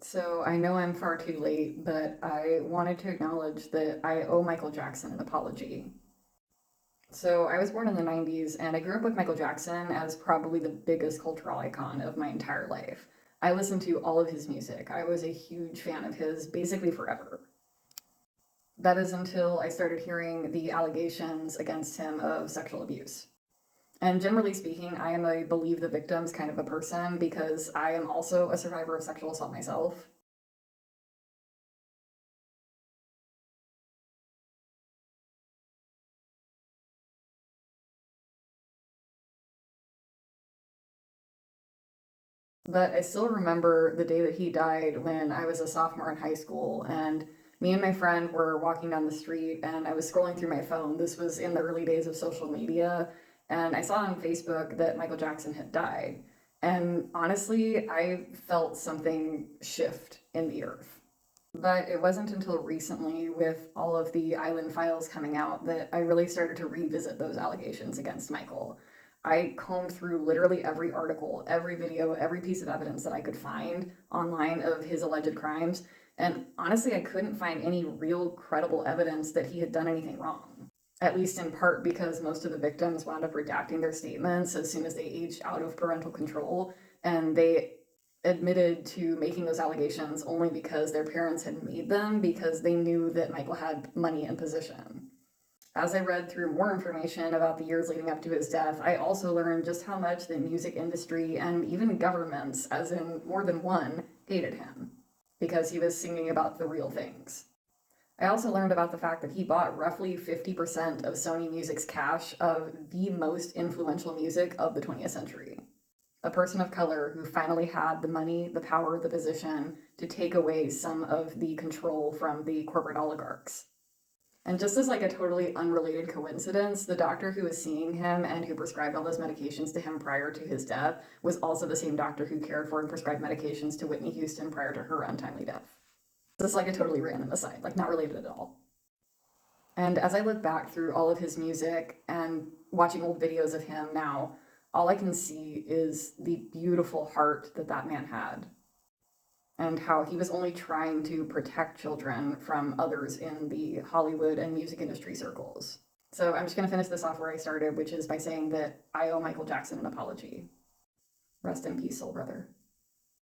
So I know I'm far too late, but I wanted to acknowledge that I owe Michael Jackson an apology. So I was born in the 90s and I grew up with Michael Jackson as probably the biggest cultural icon of my entire life. I listened to all of his music. I was a huge fan of his basically forever. That is until I started hearing the allegations against him of sexual abuse. And generally speaking, I am a believe the victims kind of a person because I am also a survivor of sexual assault myself. But I still remember the day that he died when I was a sophomore in high school, and me and my friend were walking down the street, and I was scrolling through my phone. This was in the early days of social media, and I saw on Facebook that Michael Jackson had died. And honestly, I felt something shift in the earth. But it wasn't until recently, with all of the Island Files coming out, that I really started to revisit those allegations against Michael. I combed through literally every article, every video, every piece of evidence that I could find online of his alleged crimes, and honestly, I couldn't find any real credible evidence that he had done anything wrong. At least in part because most of the victims wound up redacting their statements as soon as they aged out of parental control, and they admitted to making those allegations only because their parents had made them because they knew that Michael had money and position. As I read through more information about the years leading up to his death, I also learned just how much the music industry and even governments, as in more than one, hated him because he was singing about the real things. I also learned about the fact that he bought roughly 50% of Sony Music's cache of the most influential music of the 20th century. A person of color who finally had the money, the power, the position to take away some of the control from the corporate oligarchs. And just as like a totally unrelated coincidence, the doctor who was seeing him and who prescribed all those medications to him prior to his death was also the same doctor who cared for and prescribed medications to Whitney Houston prior to her untimely death. This is like a totally random aside, like not related at all. And as I look back through all of his music and watching old videos of him now, all I can see is the beautiful heart that that man had and how he was only trying to protect children from others in the Hollywood and music industry circles. So I'm just going to finish this off where I started, which is by saying that I owe Michael Jackson an apology. Rest in peace, soul brother.